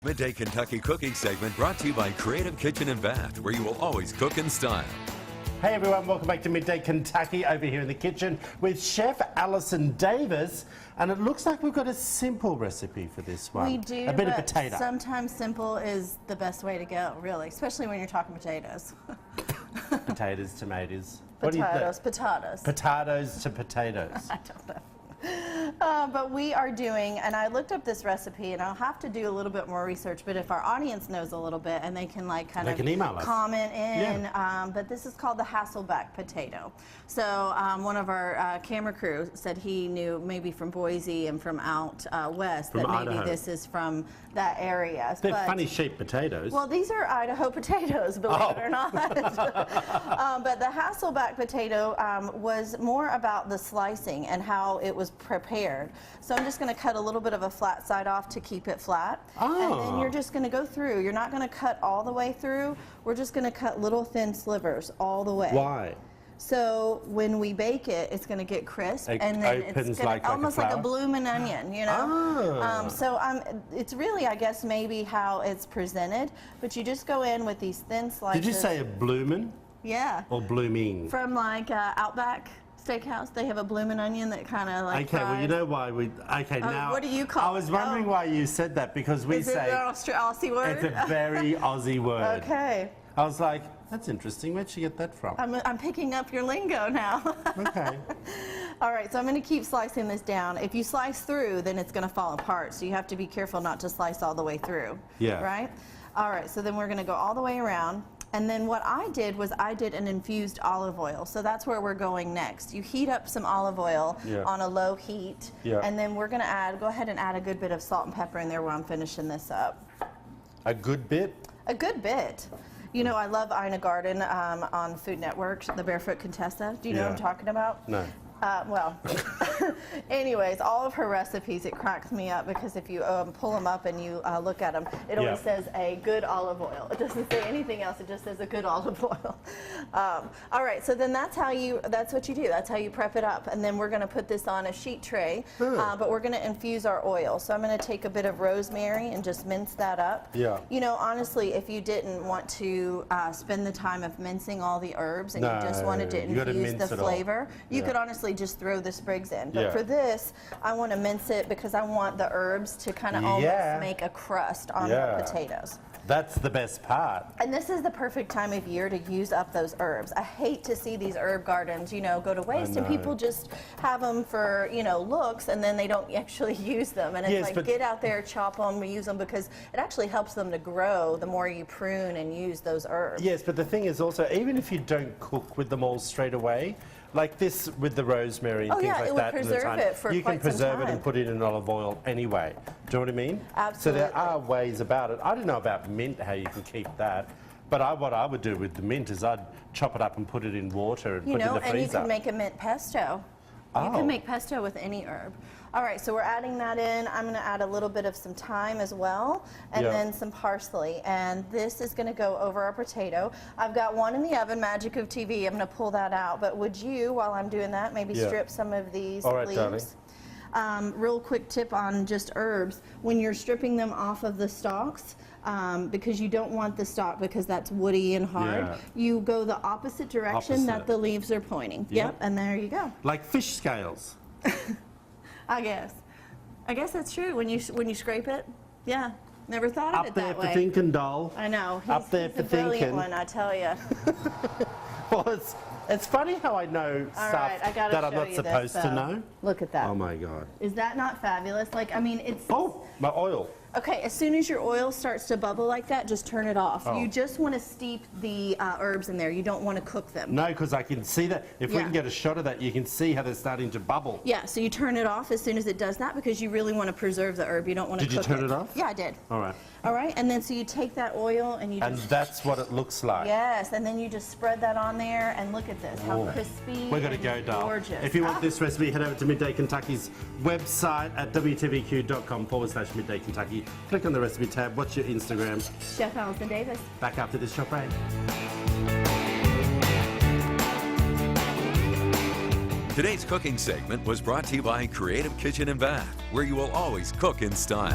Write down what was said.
Midday Kentucky cooking segment brought to you by Creative Kitchen and Bath, where you will always cook in style. Hey everyone, welcome back to Midday Kentucky over here in the kitchen with Chef Alison Davis. And it looks like we've got a simple recipe for this one. We do, a bit of but potato. sometimes simple is the best way to go, really, especially when you're talking potatoes. Potatoes, tomatoes. Potatoes, potatoes. Potatoes to potatoes. I don't know. But we are doing, and I looked up this recipe, and I'll have to do a little bit more research, but if our audience knows a little bit, and they can like kind of email us. Comment in, Yeah. but this is called the Hasselback potato. So one of our camera crew said he knew maybe from Boise and from out west From that maybe Idaho. this is from that area. They're funny shaped potatoes. Well, these are Idaho potatoes, believe it or not. But the Hasselback potato was more about the slicing and how it was prepared. So I'm just going to cut a little bit of a flat side off to keep it flat. And then you're just going to go through. You're not going to cut all the way through. We're just going to cut little thin slivers all the way. Why? So when we bake it, it's going to get crisp, It and then opens it's gonna, like almost a like a flower? blooming onion, you know. So it's really, I guess, maybe how it's presented. But you just go in with these thin slices. Did you say a bloomin'? Yeah. Or blooming? From like Outback Steakhouse, they have a blooming onion that kind of like. Okay, well, you know why we. Okay, now. What do you call it? I was wondering why you said that because we Is say. it an Aussie word? It's a very Aussie word. Okay. I was like, that's interesting. Where'd she get that from? I'm picking up your lingo now. Okay. All right, so I'm going to keep slicing this down. If you slice through, then it's going to fall apart. So you have to be careful not to slice all the way through. Yeah. Right? All right, so then we're going to go all the way around. And then what I did was I did an infused olive oil. So that's where we're going next. You heat up some olive oil on a low heat. Yeah. And then we're going to go ahead and add a good bit of salt and pepper in there while I'm finishing this up. A good bit? A good bit. You know, I love Ina Garten on Food Network, the Barefoot Contessa. Do you know what I'm talking about? No. Well, anyways, all of her recipes, it cracks me up because if you pull them up and you look at them, it only says a good olive oil. It doesn't say anything else. It just says a good olive oil. All right, so then that's what you do. That's how you prep it up. And then we're going to put this on a sheet tray, but we're going to infuse our oil. So I'm going to take a bit of rosemary and just mince that up. Yeah. You know, honestly, if you didn't want to spend the time of mincing all the herbs and you just wanted to infuse the flavor, you could honestly just throw the sprigs in. But for this, I want to mince it because I want the herbs to kind of almost make a crust on the potatoes. That's the best part. And this is the perfect time of year to use up those herbs. I hate to see these herb gardens, you know, go to waste, and people just have them for, you know, looks, and then they don't actually use them. And it's like, get out there, chop them, use them, because it actually helps them to grow the more you prune and use those herbs. Yes, but the thing is also, even if you don't cook with them all straight away, like this with the rosemary and things like that, you can preserve it and put it in olive oil anyway. Do you know what I mean? Absolutely. So there are ways about it. I don't know about mint, how you can keep that. But what I would do with the mint is I'd chop it up and put it in water and put it in the freezer. And you can make a mint pesto. You can make pesto with any herb. All right, so we're adding that in. I'm going to add a little bit of some thyme as well, and then some parsley. And this is going to go over our potato. I've got one in the oven, magic of TV. I'm going to pull that out. But would you, while I'm doing that, maybe strip some of these leaves? Real quick tip on just herbs. When you're stripping them off of the stalks, because you don't want the stalk because that's woody and hard, you go the opposite direction that the leaves are pointing. Yep, and there you go. Like fish scales. I guess that's true. When you scrape it, never thought of it that way. Up there for thinking, doll. I know. Up there for thinking. Brilliant one, I tell you. Well, it's funny how I know stuff that I'm not supposed to know. Look at that. Oh my God. Is that not fabulous? Like, I mean, it's. Oh, my oil. Okay, as soon as your oil starts to bubble like that, just turn it off. You just want to steep the herbs in there. You don't want to cook them. No, because I can see that. If we can get a shot of that, you can see how they're starting to bubble. Yeah, so you turn it off as soon as it does that because you really want to preserve the herb. You don't want to cook it. Did you turn it off? Yeah, I did. All right. All right, and then so you take that oil and you just... And that's what it looks like. Yes, and then you just spread that on there and look at this, how crispy. We're going to go, doll. Gorgeous. If you want this recipe, head over to Midday Kentucky's website at wtvq.com/Midday Kentucky. Click on the recipe tab. What's your Instagram? Chef Alison Davis. Back after this shop break. Today's cooking segment was brought to you by Creative Kitchen and Bath, where you will always cook in style.